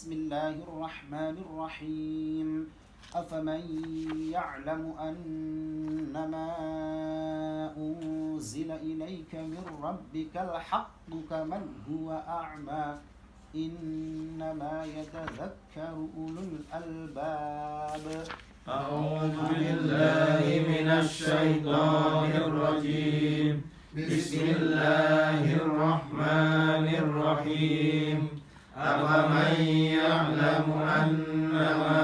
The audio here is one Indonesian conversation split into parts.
Bismillahirrahmanirrahim. Afaman ya'lamu annama unzila ilaika min rabbikal haqqu kaman huwa a'ma. Innama yatadhakkaru ulul albab. A'udzu billahi minasy syaithanir rajim. Bismillahirrahmanirrahim. Afaman ya'lamu annama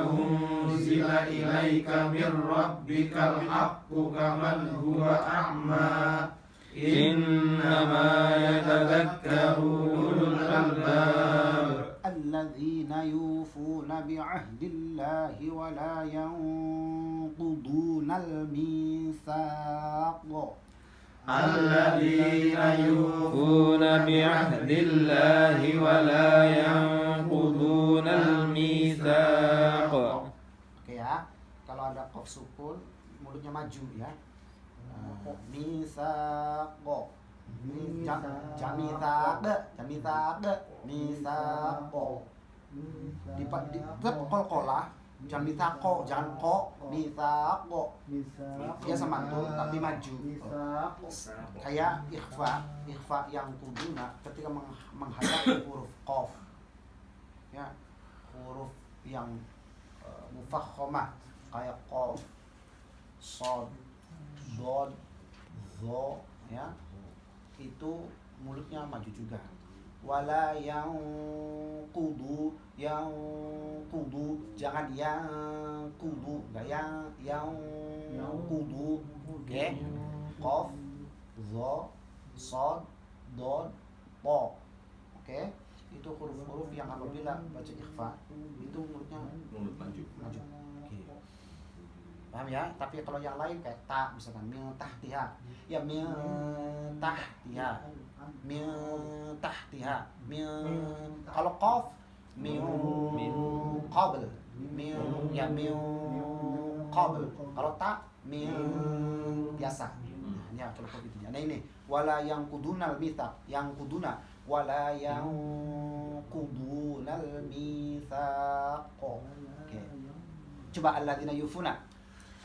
unzila ilaika min rabbikal haqqu kaman huwa a'ma. Innama yatadhakkaru ulul albab. الذين يوفون بعهد الله ولا ينقضون الميثاق الذين يوفون بعهد الله ولا ينقضون الميثاق. Oke ya, kalau ada qaf sukun mulutnya maju ya. Misaqo. Misaqo. Tetap kol-kolah, jangan misaqo, jangan ko, misaqo. Dia sama tuh tapi maju. Kayak ikhfa yang kuduna ketika menghadap huruf qaf. Ya, huruf yang mufakhamah kayak qaf, shad, dod, zo ya. Itu mulutnya maju juga. Wala yang kudu jangan yang kudu, enggak yang kudu. Oke. Qaf, zo, shad, dod, po. Oke. Itu huruf-huruf yang apabila baca ikhfa itu mulutnya maju. Oke. Paham ya? Tapi kalau yang lain kayak ta misalkan min tahtiha, ya min tahtiha. Kalau qaf min qabl, min qabl. Kalau ta min biasa. Ya kalau qaf itu. Nah ini wala yang kudunal mitsaq, yang kuduna wala yang kudunal mitsaq. Oke. Coba alladzina yufuna.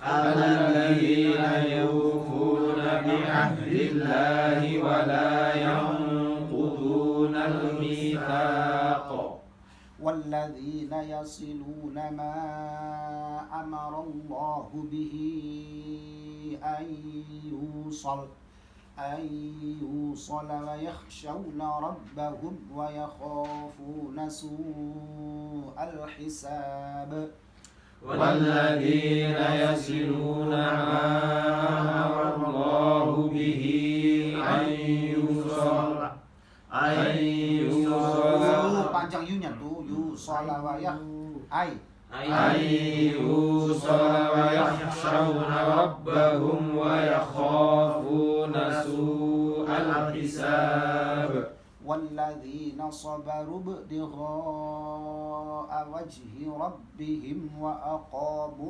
الذين يوفون بعهد الله ولا ينقضون الميثاق والذين يصلون ما أمر الله به أن يوصل ويخشون ربهم ويخافون سوء الحساب والذين يصلون ما أمر الله به أن يوصل panjang yunya tuh yusol wa أن يوصل ويخشون ربهم ويخافون سوء الحساب والذين صبروا ابتغاء وجه ربهم وأقاموا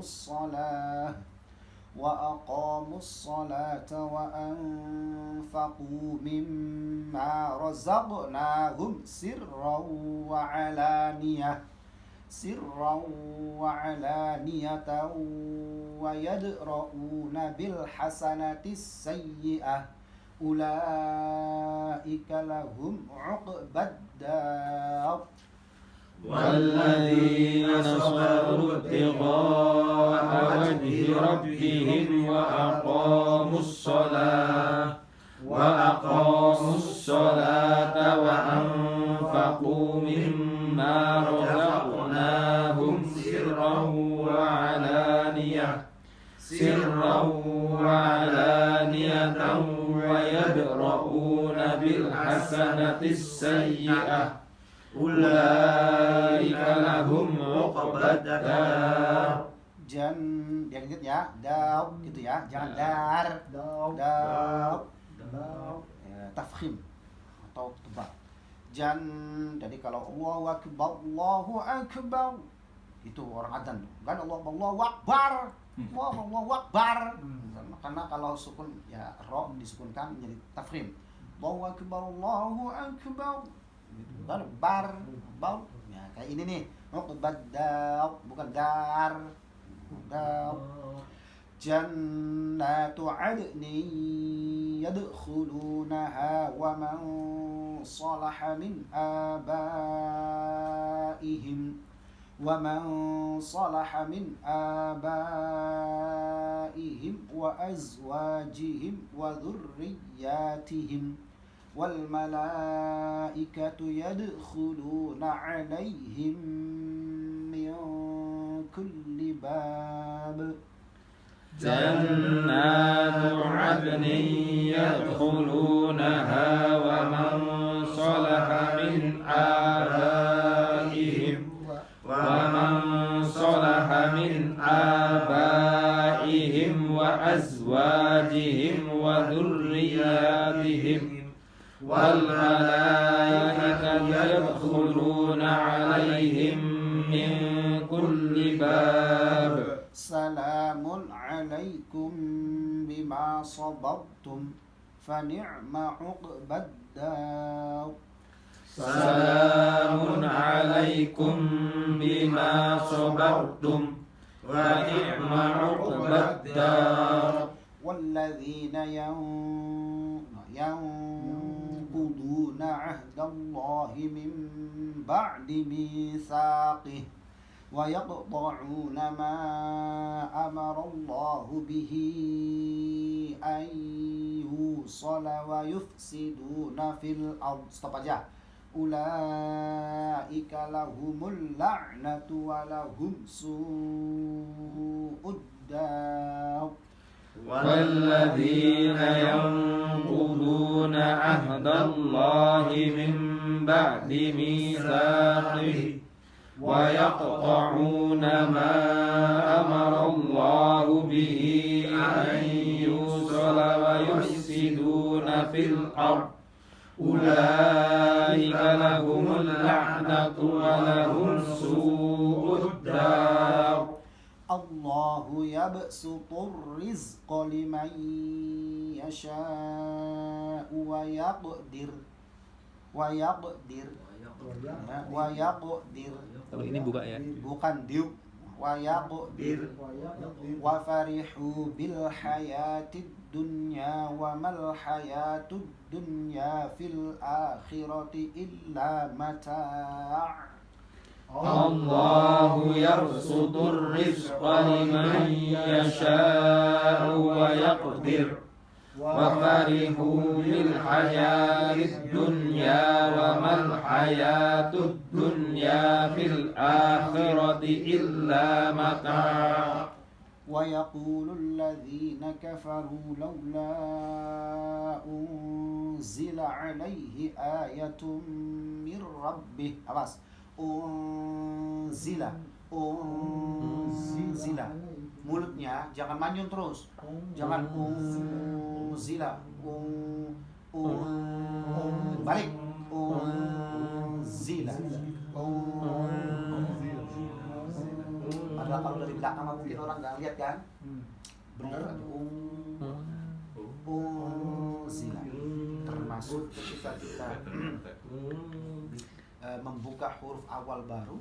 الصلاة وأنفقوا مما رزقناهم سرا وعلانية ويدرؤون بالحسنة السيئة أولئك لهم عقبى الدار والذين صبروا ابتغاء وجه ربهم وأقاموا الصلاة وأنفقوا مما رزقناهم سرا وعلانية ويدرؤون بالحسنة السيئة أولئك لهم عقبى الدار. Yang ingat ya, daub gitu ya, jangan dar, daub, ya, tafkhim atau tebal. Jadi kalau Allahu Akbar itu orang adzan tuh, kan Allahu Akbar, Allahu Akbar. Karena kalau sukun ya ro disukunkan menjadi tafkhim. Allahu Akbar, gitu. Kan bau, ya Kayak ini nih, uqbad dar, bukan dar. Dar. Jannatu 'adnin yadkhulunaha wa man salaha min abaihim wa azwajihim wa dhurriyyatihim wal malaikatu yadkhuluna 'alaihim min kulli bab. جنات عدن يدخلونها ومن صلح من آبائهم وأزواجهم وذرياتهم والملائكة يدخلون عليهم من كل باب. سلام عليكم بما صبرتم فنعم عقبى الدار. سلام عليكم بما صبرتم فنعم عقبى الدار. والذين ينقضون عهد الله من بعد ميثاقه ويقطعون ما أمر الله به أن يوصل ويفسدون في الأرض. Stop aja. أولئك لهم اللعنة ولهم سوء الدار. والذين ينقضون عهد الله من بعد ميثاقه ويقطعون ما أمر الله به أن يوصل ويفسدون في الأرض أولئك لهم اللعنة ولهم سوء الدار. الله يبسط الرزق لمن يشاء ويقدر. Kalau ini buka ya. Bukan diuk. ويقدر وفرحوا بالحياة الدنيا وما الحياة الدنيا في الآخرة إلا متاع. الله يبسط الرزق لمن يشاء ويقدر وفرحوا بالحياة الدنيا وما الحياة الدنيا في الآخرة إلا متاع. ويقول الذين كفروا لولا أنزل عليه آية من ربه. Awas. Unzila. Mulutnya jangan manyun terus. Jangan unzila. Balik. Unzila. Padahal kalau dari belakang mungkin orang nggak lihat kan. Benar. Unzila. Termasuk ketika kita membuka huruf awal baru,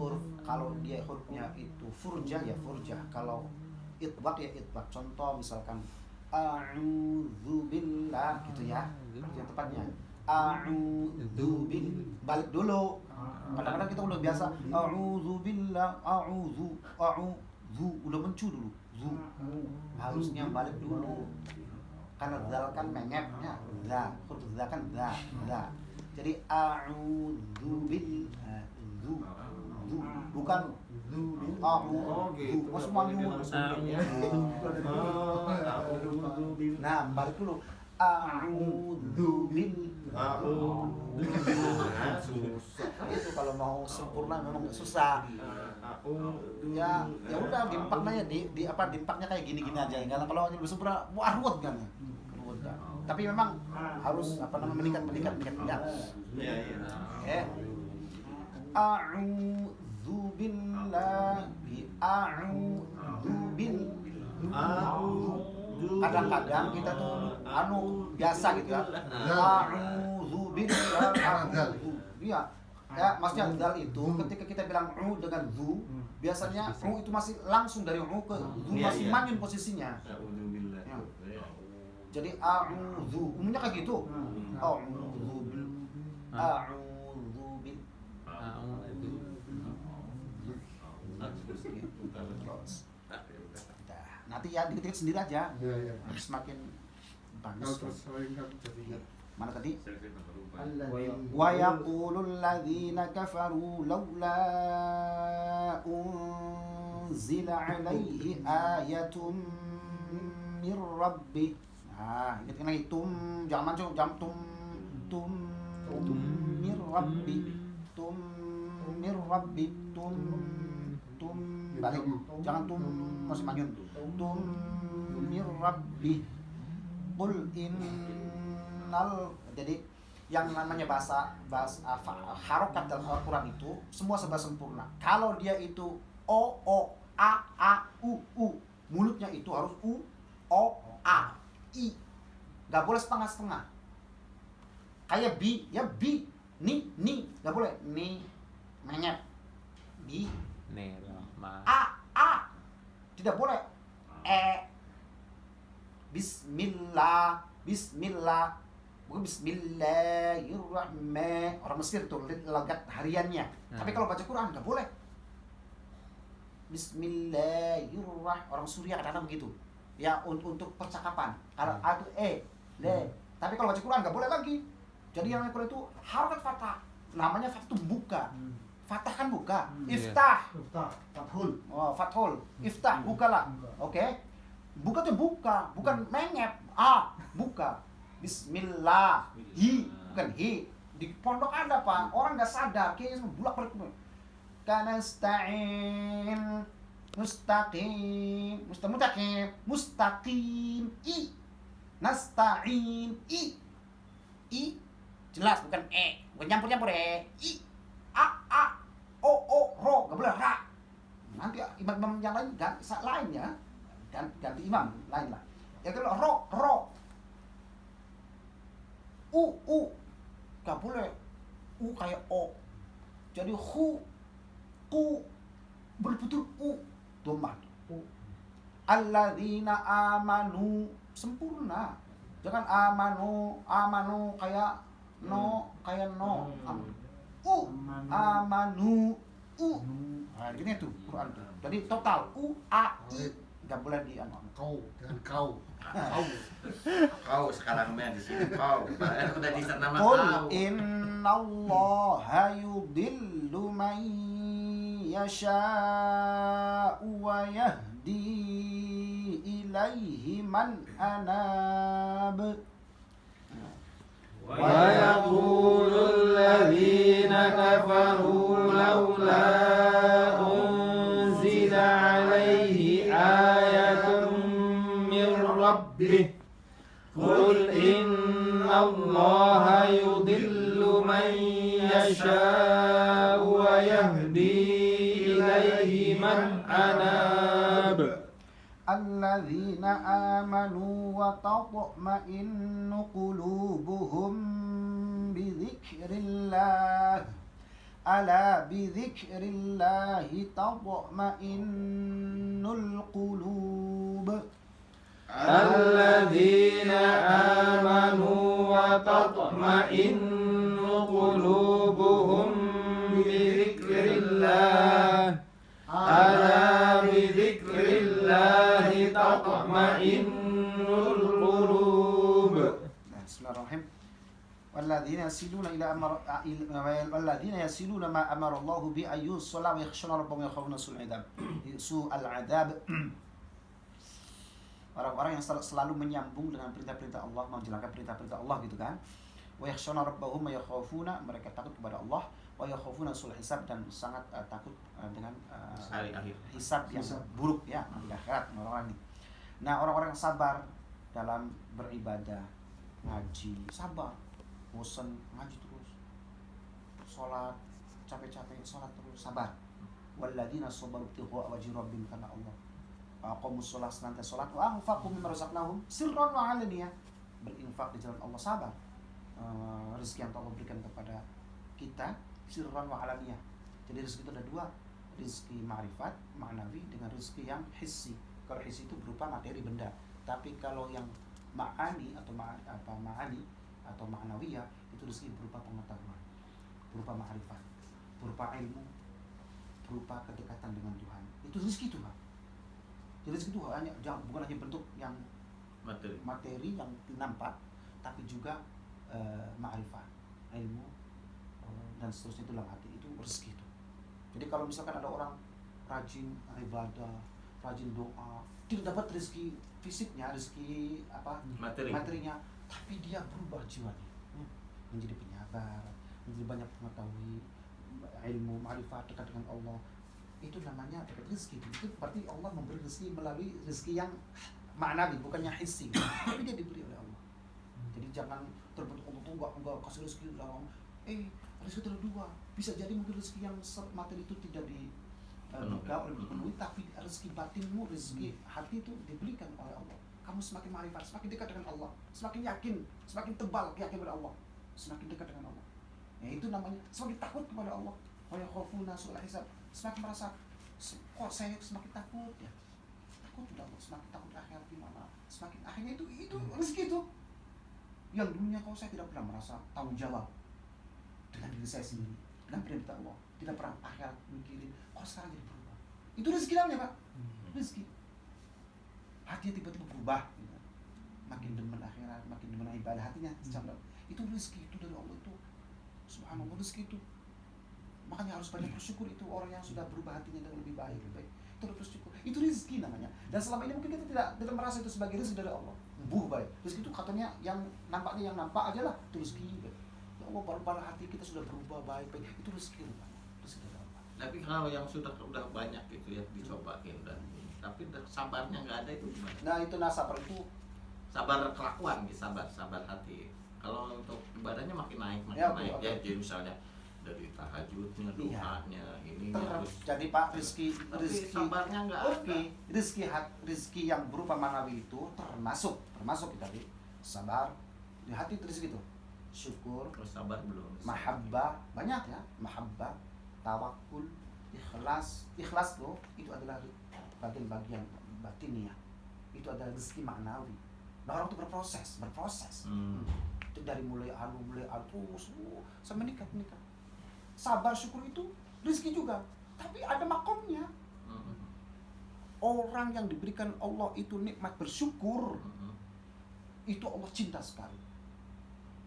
huruf kalau dia hurufnya itu furjah ya furjah, kalau itbaq ya itbaq. Contoh misalkan a'udzubillah gitu ya, yang tepatnya a'udzubil, balik dulu. Kadang-kadang kita udah biasa a'udzubillah, a'udzu udah mencu dulu, zu harusnya balik dulu karena zal kan mengepnya za, huruf za kan za. Jadi a'udzubil zu bukan a'udzu. Masuk manyun. Nah, balik dulu. A'udzubil. Itu kalau mau sempurna memang susah. Ya udah dimpaknya dimpaknya kayak gini-gini aja. Kalau lebih sempurna wah ruwet kan. Tapi memang harus meningkat. Ya. Oke. A'udzu billahi kadang-kadang kita tuh biasa gitu ya. A'udzu billahi. Iya. Ya, maksudnya dal itu ketika kita bilang u dengan zu, biasanya u itu masih langsung dari u ke zu, masih manyun posisinya. Ya. Jadi a'udzu, umumnya kayak gitu. A'udzu bil nanti ya dikit-dikit sendiri aja. Semakin bagus. Mana tadi? Wa yaqulul ladzina kafaru laula unzila alaihi ayatun mir rabbih. Nah, ingatkan lagi jangan mancung, tum mir rabbi, mir rabbi, balik, jangan masih manyun, mir rabbi, qul innal, jadi yang namanya bahasa harokat dalam Al-Quran itu semua serba sempurna. Kalau dia itu o a u, mulutnya itu harus u o a i, nggak boleh setengah-setengah. Kayak bi, ya bi, ni, nggak boleh ni, menyet, bi, a, tidak boleh, bismillah, bukan bismillahirrahmanirrahim. Orang Mesir tuh logat hariannya. Tapi kalau baca Quran nggak boleh. Bismillahirrahmanirrahim. Orang Suriah kadang-kadang begitu. Ya untuk percakapan. Kalau a itu tapi kalau baca Quran nggak boleh lagi. Jadi yang Quran itu harokat fathah. Namanya fathah itu buka. Fathah kan buka. Iftah. Fathul. Oh, fathul. Iftah, bukalah. Oke. Buka tuh buka, bukan menyet. Buka. Bismillah. Bukan hi. Di pondok ada, Pak. Orang nggak sadar, kayaknya bulak-balik. Kanasta'in. Mustaqim, mustaqim, nasta'in, jelas bukan bukan nyampur i, a, o, ro, nggak boleh ra. Nanti imam yang lain lain ya, ganti imam lain lah. Ya kalau ro, u, nggak boleh, u kayak o, jadi hu, ku, betul u. Domah. Alladzina amanu, sempurna. Jangan amanu kayak no. Amanu, Nah, gini tuh Quran tuh. Jadi total a, i, enggak boleh di kau dengan kau. Kau sekarang main di sini kau. Udah di sana nama Qul kau. innallaha yudillu man yasha'u wa yahdi ilaihi man anab. ويقول الذين كفروا لولا أنزل عليه آية من ربه قل إن الله يضل من يشاء ويهدي إليه من أناب الذين آمنوا وتطمئن قلوبهم بذكر الله ألا بذكر الله تطمئن القلوب الذين آمنوا وتطمئن قلوبهم بذكر الله ألا بذكر الله تطمئن القلوب. بسم الله الرحمن الرحيم. والذين يصلون ما أمر الله به أن يوصل ويخشون ربهم ويخافون سوء العذاب. Orang-orang yang selalu menyambung dengan perintah-perintah Allah, menjalankan perintah-perintah Allah gitu kan. Wa yakhshawna rabbahum wa yakhafuna, mereka takut kepada Allah, wa yakhafuna sul hisab, dan sangat takut dengan hari akhir hisab yang buruk ya di akhirat orang-orang ini. Nah, orang-orang yang sabar dalam beribadah, ngaji, sabar, bosan ngaji terus, sholat capek-capek sholat terus, sabar. Walladzina sabaru ibtigha'a wajhi rabbihim, karena Allah aqamus sholat, senantiasa sholat, wa anfaqu mimma razaqnahum sirran wa 'alaniyah, berinfak di jalan Allah, sabar. Rezeki yang Allah berikan kepada kita sirran wa alaniyah. Jadi rezeki itu ada dua, rezeki ma'rifat, ma'nawi, dengan rezeki yang hissi. Kalau hissi itu berupa materi benda. Tapi kalau yang ma'ani atau ma'ani atau ma'nawiyah itu rezeki berupa pengetahuan, berupa ma'rifat, berupa ilmu, berupa kedekatan dengan Tuhan. Itu rezeki itu, Pak. Jadi rezeki itu bukan hanya bentuk yang materi yang nampak, tapi juga ma'rifat, ilmu, dan seterusnya, itu dalam hati. Itu rezeki itu. Jadi kalau misalkan ada orang rajin ibadah, rajin doa, tidak dapat rezeki fisiknya, rezeki materinya, tapi dia berubah jiwanya, menjadi penyabar, menjadi banyak mengetahui ilmu, ma'rifat, dekat dengan Allah. Itu namanya dapat rezeki. Itu berarti Allah memberi rezeki melalui rezeki yang ma'nawi, bukannya hissi, tapi dia diberi oleh Allah. Jadi jangan terbentuk Allah tuh enggak kasih rezeki dalam rezeki itu ada dua. Bisa jadi mungkin rezeki yang materi itu tidak dipenuhi, tapi rezeki batinmu, rezeki hati itu diberikan oleh Allah. Kamu semakin ma'rifat, semakin dekat dengan Allah, semakin yakin, semakin tebal keyakinan pada Allah, semakin dekat dengan Allah. Ya, itu namanya semakin takut kepada Allah. Wa yakhafuna su'al hisab. Semakin merasa kok saya semakin takut ya. Takut kepada Allah, semakin takut akhirat gimana. Semakin akhirnya itu rezeki itu. Yang dulunya kalau saya tidak pernah merasa tanggung jawab dengan diri saya sendiri, dengan perintah Allah, tidak pernah akhirat mikirin, kok sekarang jadi berubah. Itu rezeki namanya, Pak. Rezeki. Hatinya tiba-tiba berubah, gitu. Makin demen akhirat, makin demen ibadah, hatinya tercampak. Itu rezeki, itu dari Allah itu. Subhanallah, rezeki itu. Makanya harus banyak bersyukur. Itu orang yang sudah berubah hatinya dengan lebih baik, itu harus bersyukur. Itu rezeki namanya. Dan selama ini mungkin kita tidak merasa itu sebagai rezeki dari Allah. Baik. Rezeki itu katanya yang nampaknya, yang nampak aja lah, itu rezeki. Ya Allah, baru hati kita sudah berubah baik, itu rezeki namanya. Rezeki dari Allah. Tapi kalau yang sudah banyak gitu ya dicobain dan tapi sabarnya nggak ada, itu gimana? Nah, itu sabar itu sabar kelakuan, sabar hati. Kalau untuk ibadahnya makin naik ya, naik ya, jadi misalnya dari tahajudnya, doanya, ini terus. Jadi Pak, rezeki sabarnya nggak ada. Rezeki yang berupa manawi itu termasuk tadi sabar di hati, itu rezeki itu. Syukur, Terus sabar belum. mahabbah, banyak ya, mahabbah, tawakul, ikhlas loh, itu adalah bagian-bagian batinnya. Itu adalah rezeki maknawi. Nah, orang itu berproses. Itu dari mulai terus sampai nikah. Sabar, syukur itu rezeki juga, tapi ada makomnya. Orang yang diberikan Allah itu nikmat bersyukur, itu Allah cinta sekali.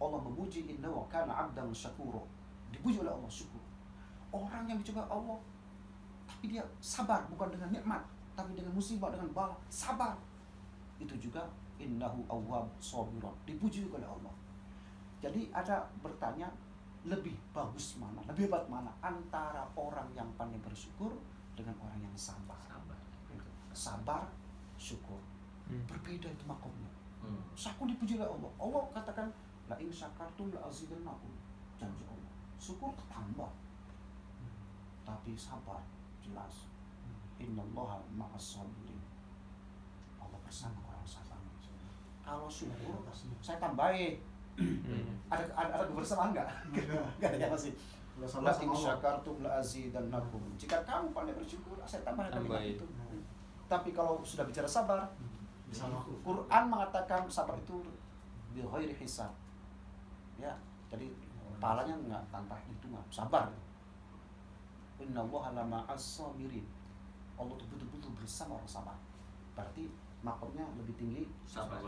Allah memuji, inna wa kana 'abdan syakura. Dipuji oleh Allah, syukur. Orang yang dicoba Allah, tapi dia sabar, bukan dengan nikmat, tapi dengan musibah, dengan bala, sabar. Itu juga innahu awwab shabiran, dipuji oleh Allah. Jadi ada bertanya, lebih bagus mana, lebih hebat mana antara orang yang pandai bersyukur dengan orang yang sabar. Sabar, syukur, berbeda itu makomnya. Syukur dipuji oleh Allah. Allah katakan, la in syakartum la azidannakum, janji Allah. Syukur tambah. Tapi sabar jelas. Innallaha ma'as sabirin. Allah bersama orang sabar. Kalau syukur saya tambahin. Ada kebersamaan enggak? Enggak ada ya, masih. La in syakartum la azidannakum. Jika kamu pandai bersyukur, saya tambah kalimat itu. Tapi kalau sudah bicara sabar, Quran mengatakan sabar itu bi ghairi hisab. Ya, jadi pahalanya enggak tanpa hitungan. Sabar. Innallaha lama'as sabirin. Allah itu betul-betul bersama orang sabar. Berarti makomnya lebih tinggi. Sabar.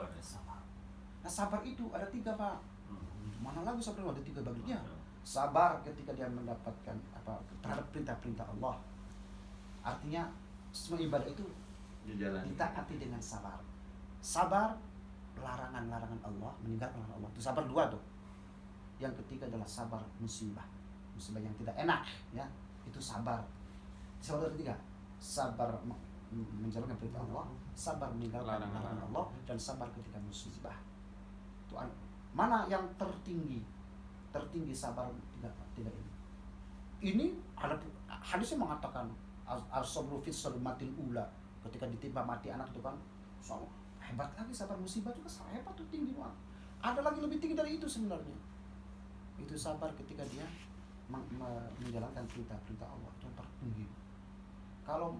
Nah, sabar itu ada 3, Pak. Mana lagi sabar, ada 3 baginya. Sabar ketika dia mendapatkan terhadap perintah-perintah Allah. Artinya semua ibadah itu ditaati dengan sabar. Sabar larangan-larangan Allah, meninggalkan larangan Allah. Itu sabar 2 tuh. Yang ketiga adalah sabar musibah yang tidak enak, ya. Itu sabar. Sabar ketiga, sabar menjalankan perintah Allah, sabar meninggalkan larangan Allah, dan sabar ketika musibah. Itu mana yang tertinggi? Tertinggi sabar tidak ini. Ini ada hadisnya mengatakan as-sabru fi salmatil ula, ketika ditimpa mati anak itu kan, so, hebat lagi sabar musibah juga hebat tuh, tinggi banget. Ada lagi lebih tinggi dari itu sebenarnya. Itu sabar ketika dia menjalankan perintah-perintah Allah itu yang tertinggi. Kalau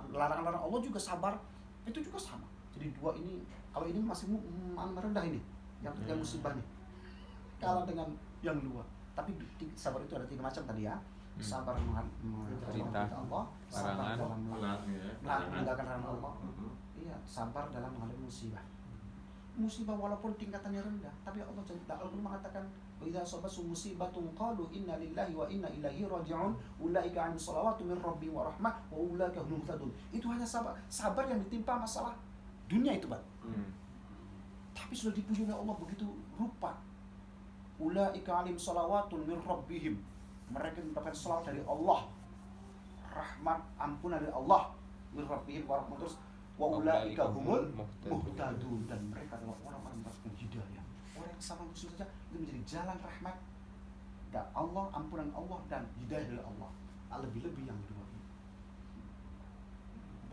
larangan-larangan Allah juga sabar, itu juga sama. Jadi dua ini, kalau ini masih merendah ini, yang musibah nih, kalah dengan yang luar. Tapi sabar itu ada 3 macam tadi ya. Sabar perintah Allah, sabar dalam meninggalkan larangan Allah. Iya, sabar dalam menghadapi musibah. Musibah walaupun tingkatannya rendah, tapi Allah mengatakan, "Wa idza asabatkum musibatun qalu inna lillahi wa inna ilaihi raji'un, ulaika 'alaihim shalawatu min rabbihim wa rahmah wa ulaika humul muhtadun." Itu hanya sabar yang ditimpa masalah dunia itu, Bang. Tapi sudah dipuji oleh Allah begitu rupa. Ulaika 'alaihim shalawatu min rabbihim. Mereka mendapatkan salawat dari Allah, rahmat, ampunan dari Allah, min rabbihim wa rahmah, terus wa ulaika humul muhtadun, dan mereka adalah orang-orang yang mendapatkan hidayah. Orang yang sama muslim saja itu menjadi jalan rahmat dan Allah, ampunan Allah dan hidayah dari Allah. Lebih-lebih yang kedua ini.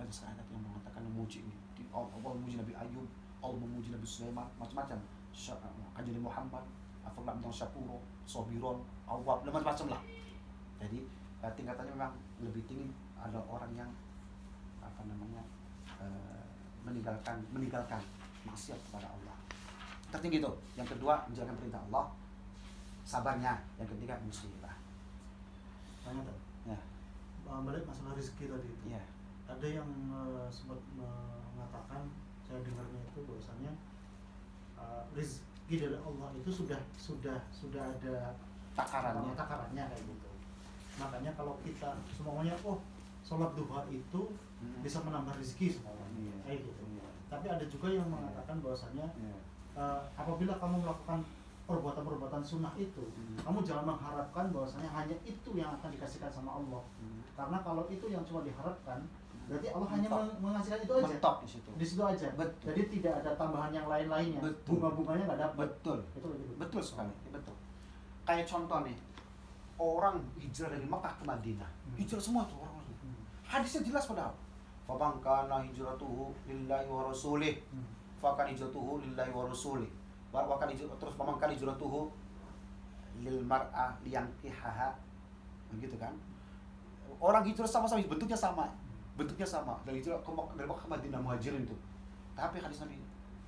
Banyak sekali ayat yang mengatakan memuji ini. Allah memuji Nabi Ayub, Allah memuji Nabi Sulaiman, macam-macam. Kanjeng Muhammad, afaqlam dan syakuro, sobiron, awab, macam-macam lah. Jadi tingkatannya memang lebih tinggi. Ada orang yang meninggalkan maksiat kepada Allah. Tertinggi itu. Yang kedua menjalankan perintah Allah, sabarnya. Yang ketiga musibah. Tanya tuh. Ya. Balik masalah rezeki tadi itu. Ya. Ada yang sempat mengatakan, saya dengarnya itu bahwasanya rezeki dari Allah itu sudah ada takarannya kayak gitu. Makanya kalau kita semuanya sholat duha itu bisa menambah rezeki semuanya, kayak gitu. Tapi ada juga yang mengatakan bahwasanya apabila kamu melakukan perbuatan-perbuatan sunnah itu, kamu jangan mengharapkan bahwasanya hanya itu yang akan dikasihkan sama Allah. Karena kalau itu yang cuma diharapkan, berarti Allah hanya mengasihkan itu aja. Mentok di situ aja. Betul. Jadi tidak ada tambahan yang lain-lainnya. Bunga-bunganya nggak dapat. Betul. Itu betul sekali. Betul. Kayak contoh nih, orang hijrah dari Makkah ke Madinah. Hijrah semua tuh orang. Hadisnya jelas padahal. Faman kana hijratuhu lillahi wa rasulih, fakan hijratuhu lillahi wa rasulih. Terus faman kana hijratuhu lil mar'ah liyankihaha. Begitu kan? Orang hijrah sama-sama, bentuknya sama. Dari hijrah dari Makkah ke Madinah muhajirin itu. Tapi hadis Nabi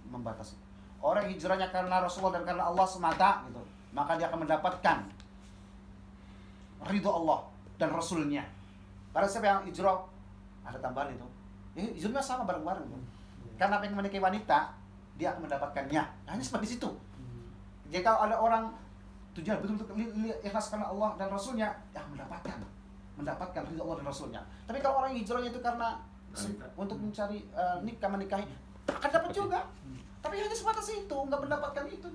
membatasi. Orang hijrahnya karena Rasulullah dan karena Allah semata gitu, maka dia akan mendapatkan ridho Allah dan Rasulnya. Karena siapa yang hijrah, ada tambahan itu. Ya, hijrahnya sama bareng-bareng. Karena apa yang menikahi wanita, dia akan mendapatkannya. Hanya seperti situ. Jika ada orang tujuan betul-betul ikhlas karena Allah dan Rasulnya, dia akan mendapatkan ridho Allah dan Rasulnya. Tapi kalau orang hijrahnya itu karena untuk mencari menikahi, akan dapat juga. Tapi hanya sebatas itu, nggak mendapatkan itu.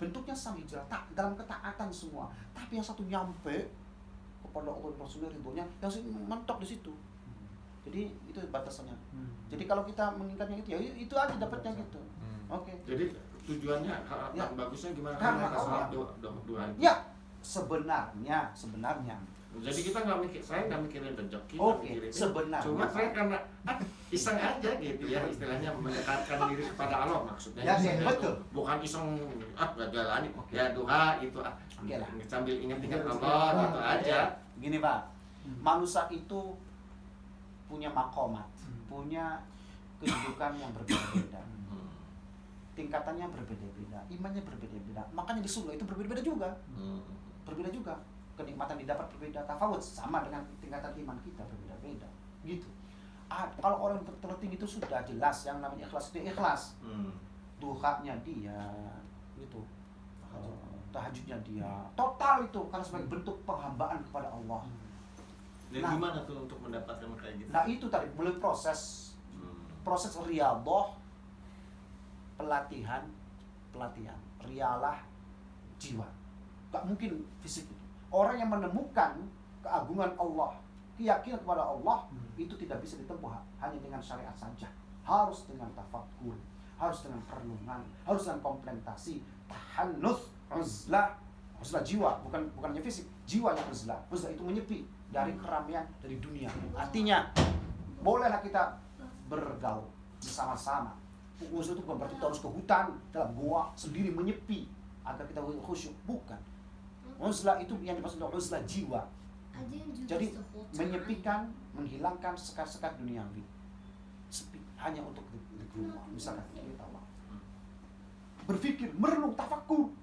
Bentuknya sama hijrah, dalam ketaatan semua. Tapi yang satu nyampe kepada Allah dan Rasulnya ridhonya, yang mentok di situ. Jadi itu batasannya. Jadi kalau kita mengingatnya itu, ya itu aja dapatnya gitu. Oke. Jadi tujuannya bagusnya gimana? Karena kita sholat dua. Ya, sebenarnya. Jadi kita saya nggak mikirin rezeki, Oke, sebenarnya. Cuma saya karena iseng aja gitu ya, istilahnya mendekatkan diri kepada Allah maksudnya. Ya, betul. Bukan iseng jalan ya duha itu sambil ingat-ingat Allah gitu aja. Gini Pak, manusia itu punya makomat, punya kedudukan yang berbeda-beda, tingkatannya berbeda-beda, imannya berbeda-beda. Makanya di surga itu berbeda-beda juga, kenikmatan didapat berbeda, tafawut sama dengan tingkatan iman kita berbeda-beda, gitu. Kalau orang tertinggi itu sudah jelas yang namanya ikhlas itu ikhlas, duhanya dia, gitu, tahajudnya dia, total itu karena sebagai bentuk penghambaan kepada Allah. Dan gimana tuh untuk mendapatkan kayak gitu? Nah itu tadi mulai proses riyadhah, pelatihan, riyalah jiwa. Gak mungkin fisik itu. Orang yang menemukan keagungan Allah, keyakinan kepada Allah, itu tidak bisa ditempuh hanya dengan syariat saja. Harus dengan tafakkur, harus dengan perenungan, harus dengan kontemplasi, tahannuts, uzlah jiwa, bukannya fisik, jiwa yang uzlah. Uzlah itu menyepi dari keramaian dari dunia. Artinya, bolehlah kita bergaul bersama-sama. Uzlah itu bukan berarti kita harus ke hutan, dalam gua sendiri menyepi agar kita khusyuk, bukan. Uzlah itu yang dimaksud dengan uzlah jiwa. Jadi menyepikan, menghilangkan sekat-sekat duniawi. Sepi, hanya untuk zikrullah. Misalkan kita Allah. Berpikir, merenung, tafakur.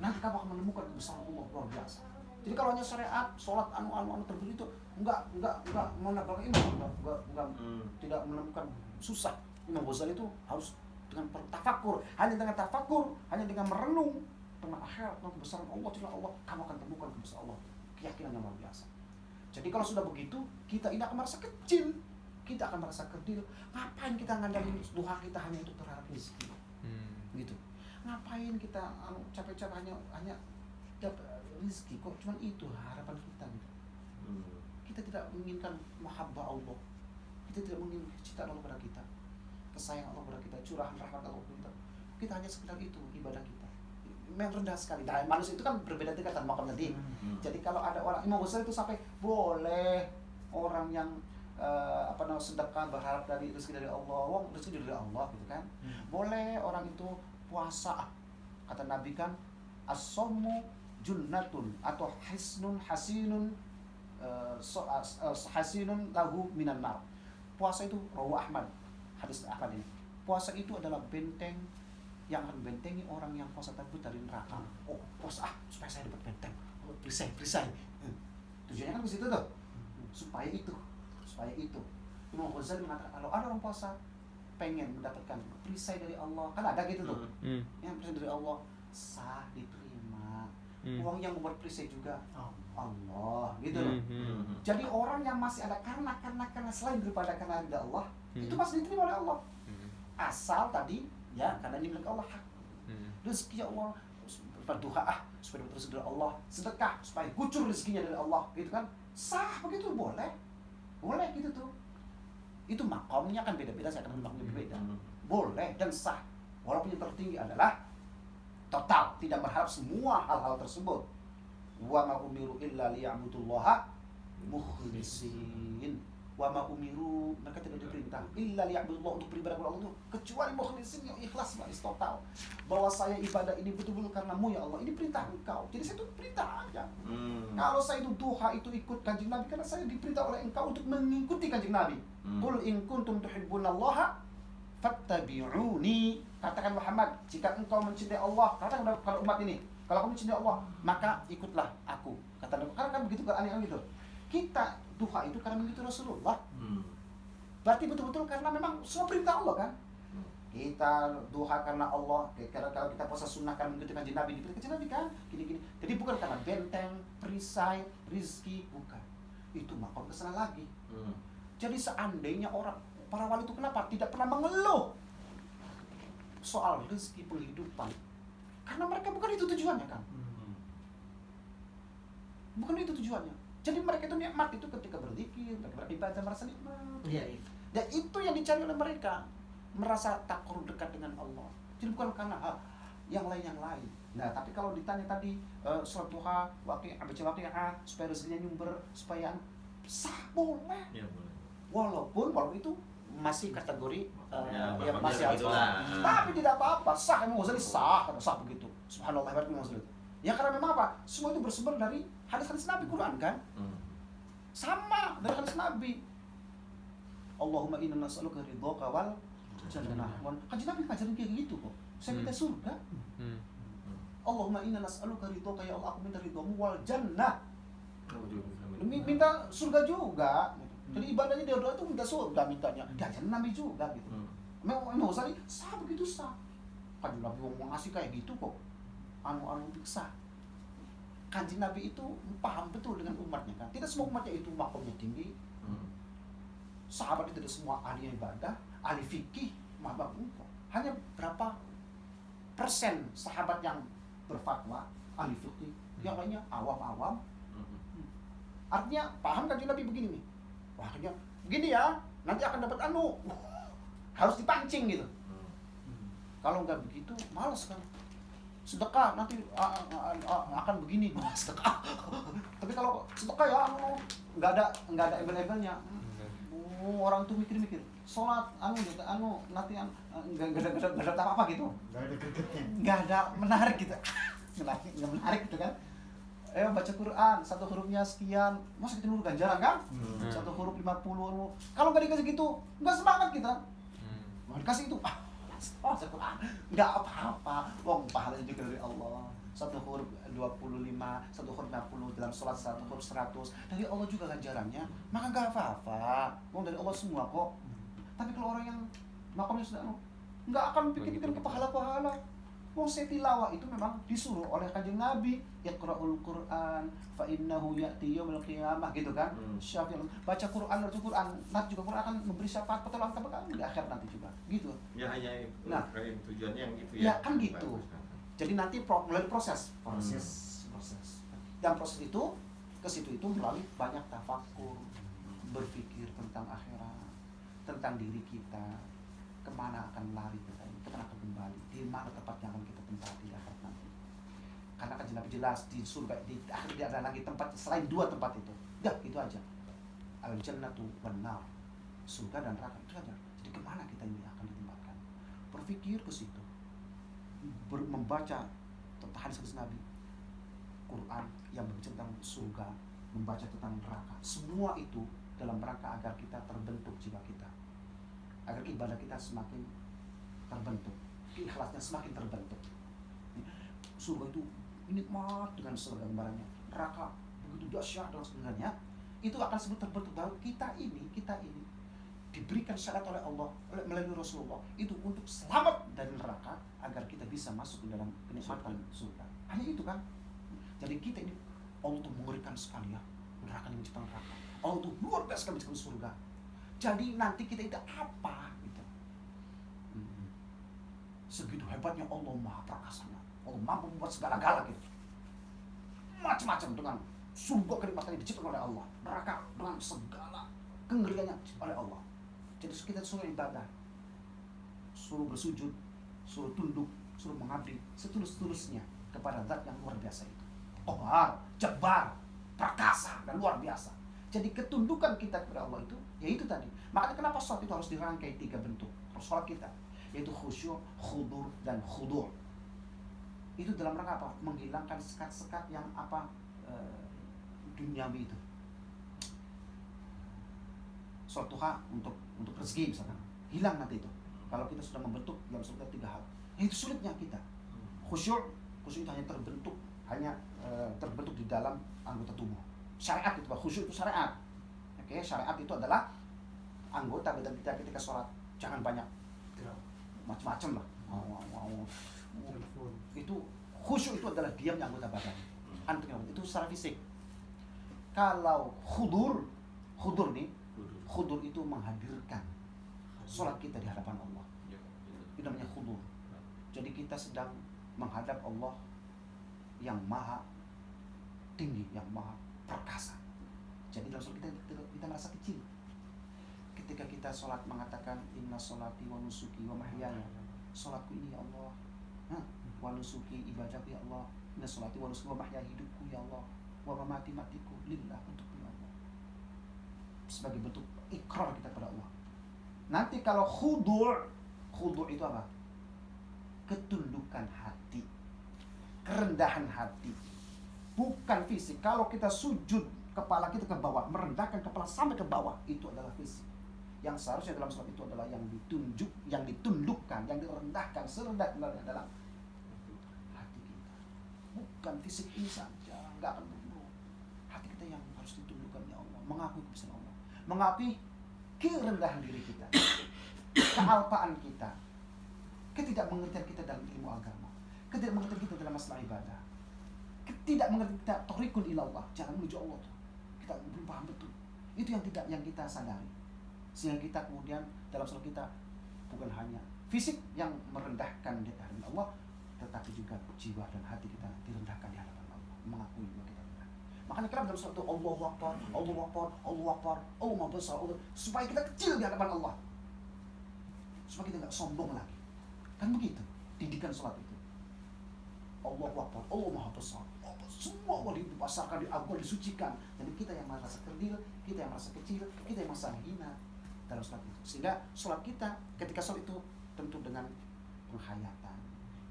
Nanti kamu akan menemukan kebesaran Allah luar biasa. Jadi kalau hanya syariat, sholat anu tertentu itu enggak menabrak iman, enggak tidak menemukan susah. Imam Ghazali itu harus dengan tafakur, hanya dengan tafakur, hanya dengan merenung tentang akhirat, tentang kebesaran Allah, tentang Allah, kamu akan temukan kebesaran Allah, keyakinan yang luar biasa. Jadi kalau sudah begitu, kita ini akan merasa kecil, kita akan merasa kerdil. Ngapain kita ngandalin duha kita hanya untuk terhadap rezeki, gitu? Ngapain kita capek-capek hanya dapat rezeki? Kok cuma itu harapan kita? Gitu. Kita tidak menginginkan mahabbah Allah, kita tidak menginginkan cinta Allah kepada kita, kesayangan Allah kepada kita, curahan rahmat Allah kepada kita. Kita hanya sekedar itu ibadah kita. Memang rendah sekali. Dan manusia itu kan berbeda tingkatan makam tadi. Jadi kalau ada orang Imam Ghazali itu sampai boleh orang yang sedekah berharap dari rezeki dari Allah, rezeki dari Allah gitu kan. Boleh orang itu puasa. Kata Nabi kan, as-sawmu junnatun atau hasinun lahu minan nar. Puasa itu rawu Ahmad, hadis Ahmad ini. Puasa itu adalah benteng yang akan bentengi orang yang puasa tersebut dari neraka. Oh, puasa supaya saya dapat benteng. Oh, perisai. Tujuannya kan ke situ tuh. Supaya itu. Imam Ghazali mengatakan kalau ada orang puasa pengen mendapatkan perisai dari Allah, kan ada gitu tuh. Yang perisai dari Allah sah diterima. Uang yang membuat perisai juga Allah, gitu loh. Jadi orang yang masih ada karena selain daripada karena ridha Allah, itu pasti diterima oleh Allah. Asal tadi ya karena ini milik Allah hak. Rezeki Allah berdoa supaya dapat rezeki dari Allah, sedekah supaya kucur rezekinya dari Allah, gitu kan? Sah begitu, boleh gitu tuh. Itu makamnya kan beda-beda, saya akan makamnya berbeda. Boleh dan sah. Walaupun yang tertinggi adalah total, tidak berharap semua hal-hal tersebut. Wa ma umiru illa liya'budullaha mukhlisin. Wa ma umiru, mereka tidak diperintah illa liya'budullah, untuk beribadah kepada Allah itu kecuali mukhlisin, yang ikhlas, manis total. Bahwa saya ibadah ini betul-betul karenamu ya Allah, ini perintah engkau. Jadi saya itu perintah aja. Kalau saya itu duha itu ikut kanjeng Nabi karena saya diperintah oleh engkau untuk mengikuti kanjeng Nabi. Qul in kuntum tuhibbunallaha fattabi'uni. Katakan Muhammad, jika engkau mencintai Allah, katakan kepada umat ini, kalau kamu mencintai Allah, maka ikutlah aku. Kata Nabi, karena kan begitu, aneh-aneh gitu. Kita duha itu karena mengikuti Rasulullah. Berarti betul-betul karena memang semua perintah Allah kan. Kita duha karena Allah, karena kalau kita puasa sunnah karena mengikuti kanjeng Nabi, diperintah kanjeng Nabi kan, gini-gini. Jadi bukan karena benteng, perisai, rizki, bukan. Itu makom kesana lagi. Jadi seandainya para wali itu kenapa tidak pernah mengeluh soal rezeki penghidupan? Karena mereka bukan itu tujuannya kan. Bukan itu tujuannya. Jadi mereka itu nikmat itu ketika berzikir, mereka beribadah merasa nikmat. Dan itu yang dicari oleh mereka, merasa takut dekat dengan Allah. Jadi bukan karena yang lain. Nah, tapi kalau ditanya tadi surat duha, baca waqi'ah supaya rezekinya nyumber, supaya sah, boleh. Ya, boleh. Walaupun itu masih kategori yang masih apa. Tapi tidak apa-apa, sah. Imam Ghazali sah begitu. Subhanallah, hebat Imam Ghazali. Ya karena memang apa? Semua itu bersumber dari hadis-hadis Nabi, Quran kan? Sama dari hadis Nabi. Allahumma inna nas'aluka ridhaka wal jannah. Kanjeng Nabi ngajarin kayak gitu kok. Saya minta surga. Allahumma inna nas'aluka ridhaka, ya Allah aku minta ridhamu wal jannah. Minta surga juga. Jadi ibadahnya dia doa itu minta surga mintanya. Diajarin Nabi juga gitu. Memang Ghazali sah begitu sah. Kanjeng Nabi mau ngasih kayak gitu kok. Anu sah. Kanjeng Nabi itu paham betul dengan umatnya kan. Tidak semua umatnya itu makomnya tinggi. Sahabat itu tidak semua ahli ibadah, ahli fikih, mabak engkau. Hanya berapa persen sahabat yang berfatwa, ahli fikih, yang lainnya awam-awam. Artinya paham kanjeng Nabi begini nih. Wah, akhirnya begini ya, nanti akan dapat harus dipancing gitu. Kalau nggak begitu, malas kan. Sedekah nanti akan begini, sedekah. Tapi kalau sedekah ya nggak ada embel-embelnya. Orang tuh mikir-mikir, sholat nanti nggak ada apa-apa gitu. Nggak ada gregetnya. Nggak ada menarik gitu. Nggak menarik gitu kan. baca Quran, satu hurufnya sekian, masa kita nunggu ganjaran kan? Satu huruf 50. Kalau nggak dikasih gitu, nggak semangat kita. Mau dikasih itu, baca Quran, nggak apa-apa. Wong pahalanya juga dari Allah. Satu huruf 25, satu huruf 50 dalam sholat, satu huruf 100 dari Allah juga ganjarannya, maka nggak apa-apa. Wong dari Allah semua kok. Tapi kalau orang yang makamnya sudah nggak akan pikir-pikir ke pahala-pahala. Wong tilawah itu memang disuruh oleh Kanjeng Nabi, Iqra'ul Qur'an fa innahu ya'ti yaumil qiyamah gitu kan. Syafi'i baca Quran, nanti juga Quran akan memberi syafaat pertolongan kepada kamu di akhir nanti juga. Gitu. Ya hanya Nah, tujuannya yang gitu ya kan gitu. Jadi nanti melalui proses. Dan proses itu ke situ itu melalui banyak tafakur, berpikir tentang akhirat, tentang diri kita, kemana akan lari kita ini, kemana akan kembali, di mana tempat yang akan kita tempati di akhirat nanti. Karena kan Nabi jelas di surga di akhir tidak ada lagi tempat selain dua tempat itu. Ya itu aja. Al jannatu wan nar, surga dan neraka itu saja. Jadi kemana kita ini akan ditempatkan? Berpikir ke situ, membaca tentang hadis Nabi, Quran yang berbicara tentang surga, membaca tentang neraka. Semua itu dalam rangka agar kita terbentuk jiwa kita, agar ibadah kita semakin terbentuk, ikhlasnya semakin terbentuk. Surga itu nikmat dengan segala gambarannya, neraka begitu dahsyat dan sebenarnya itu akan sebut terbentuk bahwa kita ini diberikan syarat oleh Allah melalui Rasulullah itu untuk selamat dari neraka agar kita bisa masuk ke dalam kenikmatan surga. Hanya itu kan. Jadi kita ini Allah tuh mengerikan sekali ya, neraka ini menciptakan neraka. Allah tuh luar biasa sekali menciptakan surga. Jadi nanti kita itu apa gitu. Segitu hebatnya Allah, maha prakasanya. Allah mampu membuat segala-gala gitu. Macam-macam dengan surga kenikmatan yang diciptakan oleh Allah, neraka dengan segala kengeriannya oleh Allah. Jadi kita suruh ibadah, suruh bersujud, suruh tunduk, suruh mengabdi setulus-tulusnya kepada zat yang luar biasa itu. Qahar, Jabbar, Prakasa dan luar biasa. Jadi ketundukan kita kepada Allah itu, yaitu tadi. Makanya kenapa sholat itu harus dirangkai 3 bentuk sholat kita, yaitu khusyuk, khudur dan khudu'. Itu dalam rangka apa? Menghilangkan sekat-sekat yang duniawi itu. Sholat duha untuk rezeki misalkan, hilang nanti itu. Kalau kita sudah membentuk dalam sholat 3 hal, itu sulitnya kita. Khusyuk itu hanya terbentuk di dalam anggota tubuh. Syariat itu, khusyuk itu syariat. Oke, syariat itu adalah anggota badan kita ketika sholat. Jangan banyak macam-macam lah. Itu khusyuk itu adalah diamnya anggota badan. Itu secara fisik. Kalau khudur itu menghadirkan sholat kita di hadapan Allah. Itu namanya khudur. Jadi kita sedang menghadap Allah yang maha tinggi, yang maha perkasa. Jadi dalam sholat kita merasa kecil. Ketika kita sholat mengatakan inna sholati wa nusuki wa mahyaya, sholatku ini ya Allah, wa nusuki ibadahku ya Allah, inna sholati wa nusuki wa mahyaya, hidupku ya Allah, wa mamati matiku lillah, untukmu ya Allah. Sebagai bentuk ikrar kita kepada Allah. Nanti kalau khudu' itu apa? Ketundukan hati, kerendahan hati, bukan fisik. Kalau kita sujud kepala kita ke bawah, merendahkan kepala sampai ke bawah, itu adalah fisik. Yang seharusnya dalam sholat itu adalah yang ditundukkan, yang direndahkan serendah-rendahnya dalam hati kita. Bukan fisik ini saja, nggak akan berubah. Hati kita yang harus ditundukkan ya Allah, mengakui kebesaran Allah, mengakui kerendahan diri kita, kealpaan kita, ketidakmengertian kita dalam ilmu agama, ketidakmengertian kita dalam masalah ibadah, ketidakmengertian kita thariqun ilallah, jalan menuju Allah tuh. Kita belum paham betul. Itu yang kita sadari. Sehingga kita kemudian dalam sholat kita bukan hanya fisik yang merendahkan di hadapan Allah, tetapi juga jiwa dan hati kita direndahkan di hadapan Allah, mengakui bahwa kita rendah. Makanya kenapa dalam sholat itu Allahu Akbar, Allahu Akbar, Allahu Akbar, Allah Maha Besar, Allah, supaya kita kecil di hadapan Allah, supaya kita nggak sombong lagi. Kan begitu didikan sholat itu. Allahu Akbar, Allah Maha Besar, semua Allah dibesarkan, diagung, disucikan. Jadi kita yang merasa kerdil, kita yang merasa kecil, kita yang merasa hina dalam sholat itu. Sehingga sholat kita ketika sholat itu tentu dengan penghayatan,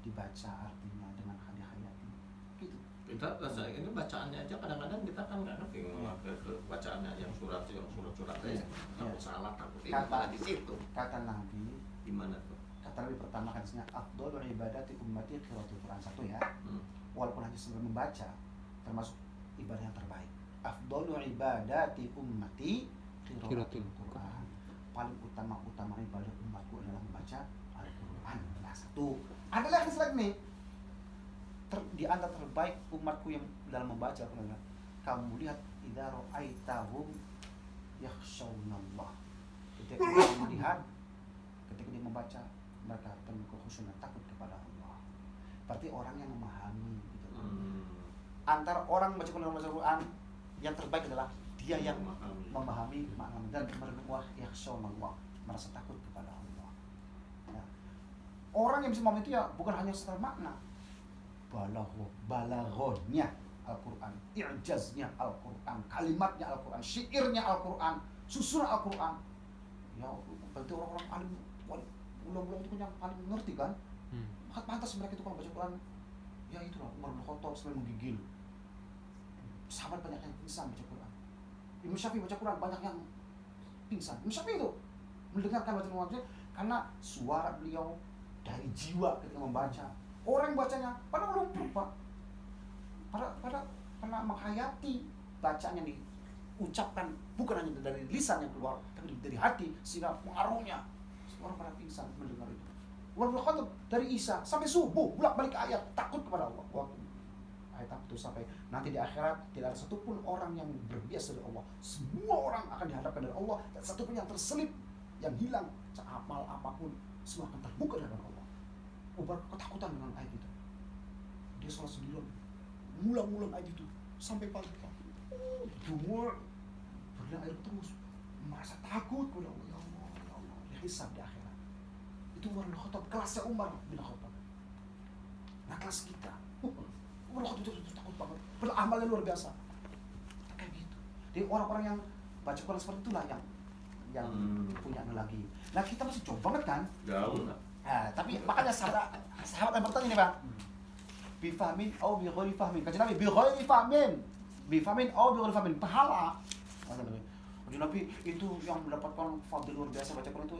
dibaca artinya dengan hayati gitu. Kita ini bacaannya aja kadang-kadang kita kan nggak ngerti ke bacaannya yang surat-surat aja takut salah takut ini malah di situ. Kata Nabi, Gimana tuh? kata Nabi pertama hadisnya afdhalul ibadati ummati qiraatul Quran, satu ya. Walaupun hanya sekedar membaca termasuk ibadah yang terbaik. Afdhalul ibadati ummati qiraatul Quran. Paling utama ibadah umatku adalah membaca Al-Quran. Nah, satu. Ada lagi selain ini. Di antara terbaik umatku yang dalam membaca Al-Quran. Kamu lihat idza ra'aitahum yakhshawunallah. Ketika kamu melihat, ketika dia membaca, mereka penuh kekhusyukan, takut kepada Allah. Berarti orang yang memahami gitu. Antara orang membaca Al-Quran yang terbaik adalah dia yang memahami makna dan merenung yakhshawunallah, merasa takut kepada Allah. Ya. Orang yang bisa memahami itu ya bukan hanya secara makna, balaghonnya Al-Quran, i'jaznya Al-Quran, kalimatnya Al-Quran, syairnya Al-Quran, susunan Al-Quran. Ya, berarti orang-orang alim, ulama-ulama itu yang paling mengerti kan? Maka pantas mereka itu kalau baca Quran, ya itulah Umar bin Khattab sampai menggigil. Sahabat banyak yang pingsan baca Quran. Imam Syafi'i baca Quran banyak yang pingsan. Imam Syafi'i itu mendengarkan bacaan Quran karena suara beliau dari jiwa ketika membaca. Orang yang bacanya pada lumpuh Pak, pada menghayati bacaan yang diucapkan bukan hanya dari lisan yang keluar, tapi dari hati sehingga pengaruhnya orang pada pingsan mendengar itu. Umar bin Khattab dari Isya sampai subuh bolak-balik ayat takut kepada Allah. Waktu ayat itu sampai nanti di akhirat tidak ada satupun orang yang berbiasa dari Allah. Semua orang akan dihadapkan dari Allah dan satupun yang terselip, yang hilang, amal apapun semua akan terbuka dari Allah. Umar ketakutan dengan ayat itu. Dia sholat sendirian, ngulang ayat itu sampai pagi. Jumur berlian air terus, merasa takut kepada Allah. Ya Allah, ya Allah, dihisab di akhirat. Itu Umar bin Khattab, kelasnya Umar bin Khattab. Nah kelas kita, Umar bin Khattab itu takut banget. Beramalnya luar biasa. Kayak gitu. Jadi orang-orang yang baca Quran seperti itulah yang punya lagi. Nah kita masih jauh banget kan? Jauh lah. Nah, tapi makanya sahabat yang bertanya nih Pak, bifahmin atau bighairi fahmin. Kata Nabi, bighairi fahmin atau bighairi fahmin, pahala. Kata Nabi, Nabi itu yang mendapatkan fadil luar biasa baca Quran itu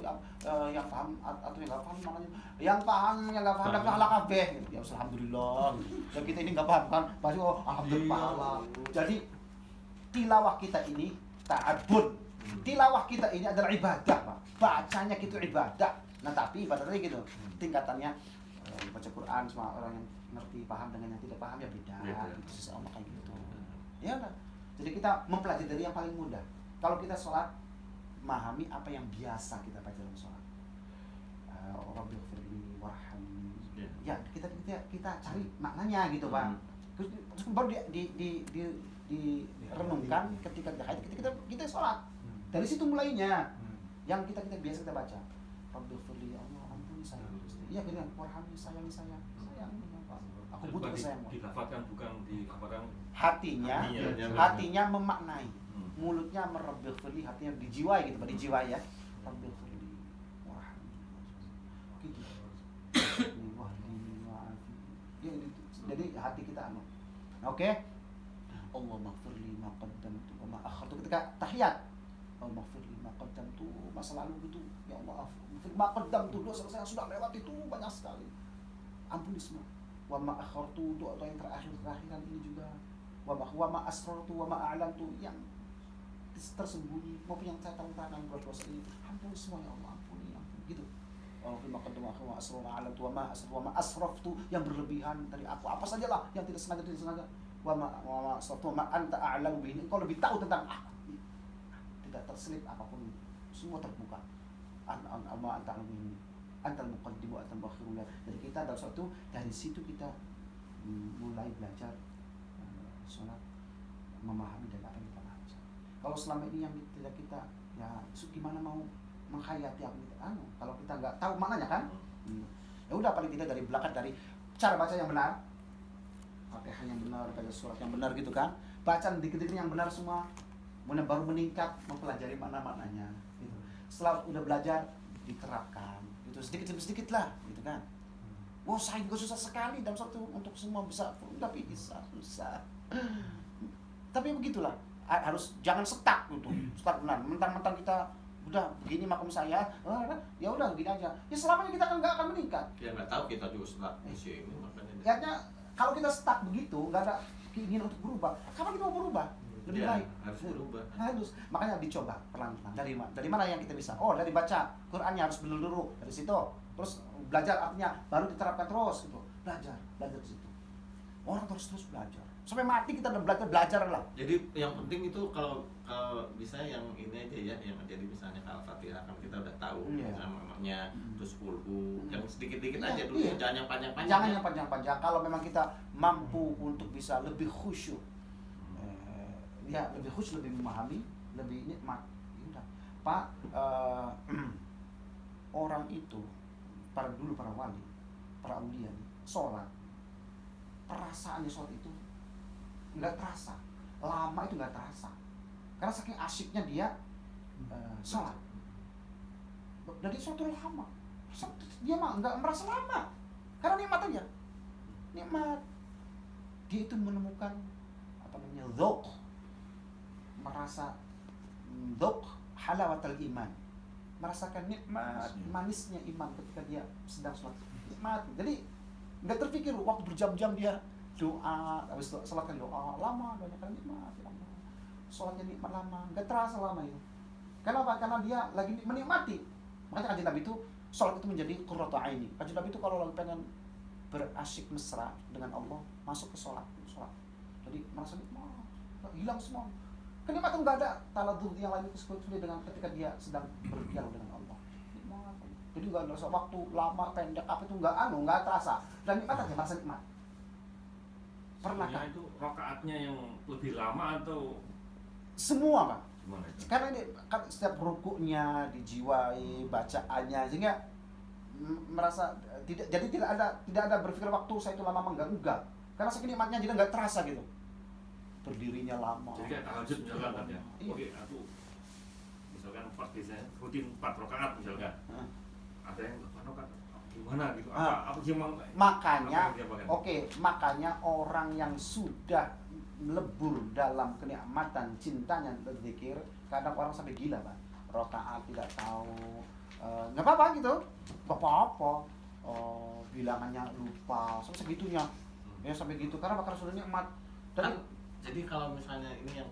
yang paham atau yang nggak paham maknanya. Yang paham, yang nggak paham dapat pahala kabeh. Ya alhamdulillah. Dan kita ini nggak paham kan, pasti alhamdulillah pahala. Jadi tilawah kita ini ta'abbud. Tilawah kita ini adalah ibadah, Pak. Bacanya kita ibadah. Nah tapi ibadahnya gitu, tingkatannya baca Quran sama orang yang ngerti paham dengan yang tidak paham ya beda. Gitu sesama kayak gitu. Ya kan? Jadi kita mempelajari dari yang paling mudah. Kalau kita sholat, memahami apa yang biasa kita baca dalam sholat. Rabbighfirli warhamni. Ya kita cari maknanya gitu Pak. Terus baru direnungkan ketika kita sholat. Dari situ mulainya. Yang kita biasa kita baca. Rabbighfirli, ya Allah ampuni saya. Iya benar, warhamni, sayangi saya. Aku butuh kesayangan. Dilafalkan bukan dilafalkan. Hatinya memaknai. Mulutnya Rabbighfirli, hatinya dijiwai gitu, dijiwai ya. Rabbighfirli, warhamni. Gitu. Ya, jadi hati kita Oke. Allahumma ighfirli ma qaddamtu wa ma akhartu ketika tahiyat. Allahumma ighfirli ma qaddamtu, masa lalu gitu. Ya Allah, ma qaddamtu, dosa saya sudah lewat itu banyak sekali. Ampuni semua. Wa ma akhartu, doa yang terakhiran ini juga. Wa ma asrartu wa ma a'lantu, yang tersembunyi maupun yang saya terang-terangan berdosa ini. Ampuni semua ya Allah, ampuni gitu. Wa ma qaddamtu wa ma asrartu wa ma asraftu, yang berlebihan dari aku apa sajalah yang tidak sengaja. Wa ma asraftu wa ma anta a'lamu bihi, engkau lebih tahu tentang aku. Tidak terselip apapun, semua terbuka. Antal muqaddim wa antal muakhir. Jadi kita dalam suatu dari situ kita mulai belajar sholat, memahami dan apa yang kita baca. Kalau selama ini yang tidak kita ya gimana mau menghayati apa kita kalau kita nggak tahu maknanya kan? Ya udah paling tidak dari belakang, dari cara baca yang benar, Fatihah yang benar, baca surat yang benar gitu kan, bacaan dikit-dikit yang benar semua. Kemudian baru meningkat mempelajari makna-maknanya gitu. Setelah udah belajar diterapkan gitu sedikit lah gitu kan. saya juga susah sekali dalam satu untuk semua bisa, tapi bisa susah. Tapi begitulah, harus jangan stuck gitu, stuck benar. Mentang-mentang kita udah begini makom saya, ya udah begini aja. Ya selamanya kita kan nggak akan meningkat. Ya nggak tahu kita juga setelah di sini makanya. Artinya kalau kita stuck begitu, nggak ada keinginan untuk berubah, kapan kita mau berubah? Lebih Ya, baik harus berubah. harus, makanya dicoba pelan-pelan. Dari mana yang kita bisa? Oh, dari baca Qurannya harus benar dulu dari situ, terus belajar artinya baru diterapkan terus gitu. Belajar di situ. Orang terus belajar sampai mati, kita udah belajar lah. Jadi yang penting itu kalau bisa yang ini aja ya, yang jadi misalnya Al-Fatihah kan kita udah tahu namanya, terus kulhu yang sedikit-dikit aja dulu, jangan yang panjang-panjang. Jangan yang panjang-panjang. Kalau memang kita mampu untuk bisa lebih khusyuk, ya lebih khusyuk, lebih memahami, lebih nikmat. Udah. Pak, orang itu para wali, para aulia, sholat, perasaannya sholat itu nggak terasa, lama itu nggak terasa, karena saking asyiknya dia sholat. Jadi suatu lama, dia mah nggak merasa lama, karena nikmat aja, nikmat. Dia itu menemukan apa namanya dzauq, merasa dzauq halawatul iman, merasakan nikmat manisnya iman ketika dia sedang sholat, nikmat. Jadi nggak terpikir waktu berjam-jam dia doa, habis sholat kan doa lama, banyak kan nikmat, lama. Sholatnya nikmat lama, nggak terasa lama itu. Kenapa? Karena dia lagi menikmati. Makanya kanjeng Nabi itu sholat itu menjadi qurratu aini. Kanjeng Nabi itu kalau lagi pengen berasyik mesra dengan Allah, masuk ke sholat. Jadi merasa nikmat, hilang semua. Kenikmatan nggak ada. Taladzuh yang lain itu seperti dengan ketika dia sedang berdialog dengan Allah. Nikmat. Jadi nggak ada waktu lama pendek apa itu nggak terasa. Dan nikmat aja, merasa nikmat. Pernahkah itu rakaatnya yang lebih lama atau semua, Pak? gimana itu? Karena ini kan setiap rukuknya dijiwai, bacaannya, sehingga merasa tidak ada berpikir waktu saya itu lama enggak. Karena saking nikmatnya jadi nggak terasa gitu. Berdirinya lama. Jadi kayak tahajud misalkan kan ya. Iya. Oke, aku misalkan pas biasanya rutin 4 rakaat misalkan. Ada yang 8 rakaat. Gimana gitu? Apa gimana? Makanya, Apa yang dia pakai? oke, makanya orang yang sudah melebur dalam kenikmatan cintanya berzikir, kadang orang sampai gila, Pak. Rakaat tidak tahu, nggak apa-apa gitu, nggak apa-apa, bilangannya lupa, sampai segitunya, ya sampai gitu, karena bakal sudah nikmat. Dan Kan, jadi kalau misalnya ini yang